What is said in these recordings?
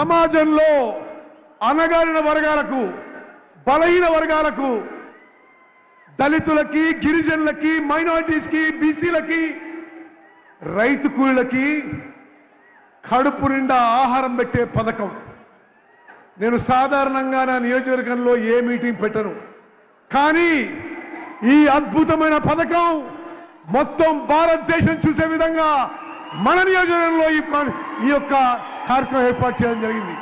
సమాజంలో అనగారిన వర్గాలకు, బలహీన వర్గాలకు, దళితులకి, గిరిజనులకి, మైనారిటీస్కి, బీసీలకి, రైతు కూలీలకి కడుపు నిండా ఆహారం పెట్టే పథకం. నేను సాధారణంగా నా నియోజకవర్గంలో ఏ మీటింగ్ పెట్టను, కానీ ఈ అద్భుతమైన పథకం మొత్తం భారతదేశం చూసే విధంగా మన నియోజకవర్గంలో ఈ యొక్క కార్యక్రమం ఏర్పాటు చేయడం జరిగింది.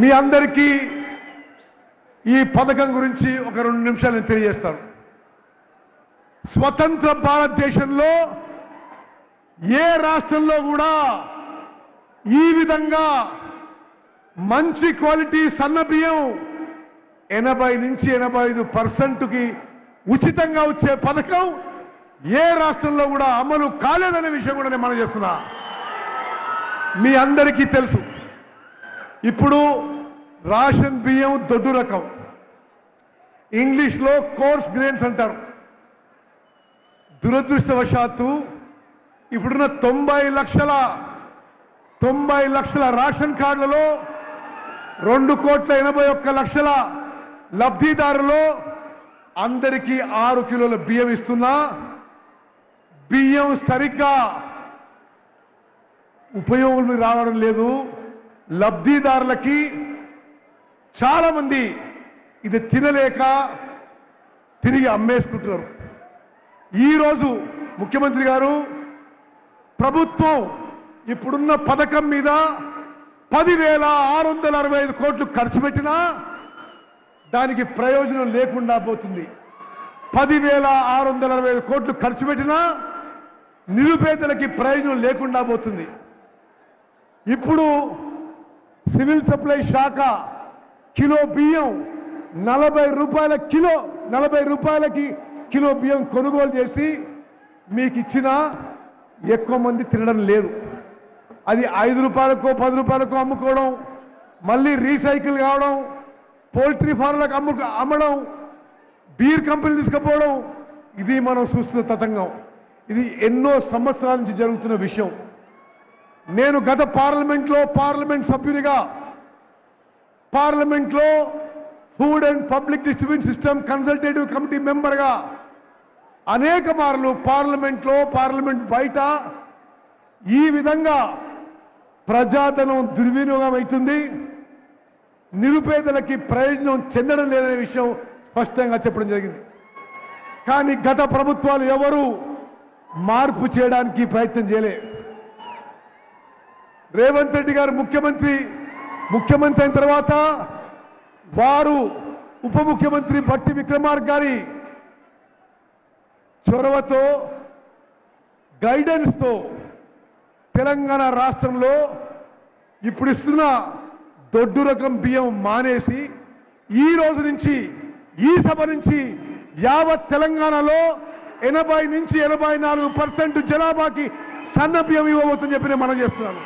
మీ అందరికీ ఈ పథకం గురించి ఒక 2 నిమిషాలు నేను తెలియజేస్తాను. స్వతంత్ర భారతదేశంలో ఏ రాష్ట్రంలో కూడా ఈ విధంగా మంచి క్వాలిటీ సన్న బియ్యం 80 నుంచి 85%కి ఉచితంగా వచ్చే పథకం ఏ రాష్ట్రంలో కూడా అమలు కాలేదనే విషయం కూడా నేను మనం చేస్తున్నా. మీ అందరికీ తెలుసు, ఇప్పుడు రేషన్ బియ్యం దొడ్డు రకం, ఇంగ్లీష్లో కోర్స్ గ్రెయిన్స్ అంటారు. దురదృష్టవశాత్తు ఇప్పుడున్న 90 లక్షల రేషన్ కార్డులలో 2,81,00,000 లబ్ధిదారులు అందరికీ 6 కిలోల బియ్యం ఇస్తున్నా బియ్యం సరిగ్గా ఉపయోగం రావడం లేదు. లబ్ధిదారులకి చాలా మంది ఇది తినలేక తిరిగి అమ్మేసుకుంటున్నారు. ఈరోజు ముఖ్యమంత్రి గారు ప్రభుత్వం ఇప్పుడున్న పథకం మీద 10,665 కోట్లు ఖర్చు పెట్టినా దానికి ప్రయోజనం లేకుండా పోతుంది. 10,665 కోట్లు ఖర్చు పెట్టినా నిరుపేదలకి ప్రయోజనం లేకుండా పోతుంది. ఇప్పుడు సివిల్ సప్లై శాఖ కిలో బియ్యం 40 రూపాయలకి కిలో బియ్యం కొనుగోలు చేసి మీకు ఇచ్చినా ఎక్కువ మంది తినడం లేదు. అది 5 రూపాయలకో 10 రూపాయలకో అమ్ముకోవడం, మళ్ళీ రీసైకిల్ కావడం, పౌల్ట్రీ ఫార్మ్లకు అమ్మడం, బీర్ కంపెనీలు తీసుకుపోవడం, ఇది మనం చూస్తున్న తతంగం. ఇది ఎన్నో సంవత్సరాల నుంచి జరుగుతున్న విషయం. నేను గత పార్లమెంట్ సభ్యునిగా పార్లమెంట్లో food and public distribution system consultative committee మెంబర్గా అనేక మార్లు పార్లమెంట్ బయట ఈ విధంగా ప్రజాధనం దుర్వినియోగం అవుతుంది, నిరుపేదలకి ప్రయోజనం చెందడం లేదనే విషయం స్పష్టంగా చెప్పడం జరిగింది. కానీ గత ప్రభుత్వాలు ఎవరు మార్పు చేయడానికి ప్రయత్నం చేయలే. రేవంత్ రెడ్డి గారు ముఖ్యమంత్రి అయిన తర్వాత వారు ఉప ముఖ్యమంత్రి భట్టి విక్రమార్క గారి చొరవతో, గైడెన్స్తో తెలంగాణ రాష్ట్రంలో ఇప్పుడు ఇస్తున్న దొడ్డు రకం బియ్యం మానేసి ఈ రోజు నుంచి ఈ సభ నుంచి యావత్ తెలంగాణలో 80 నుంచి 84% జనాభాకి సన్న బియ్యం ఇవ్వబోతుందని చెప్పి నేను మనం చేస్తున్నాను.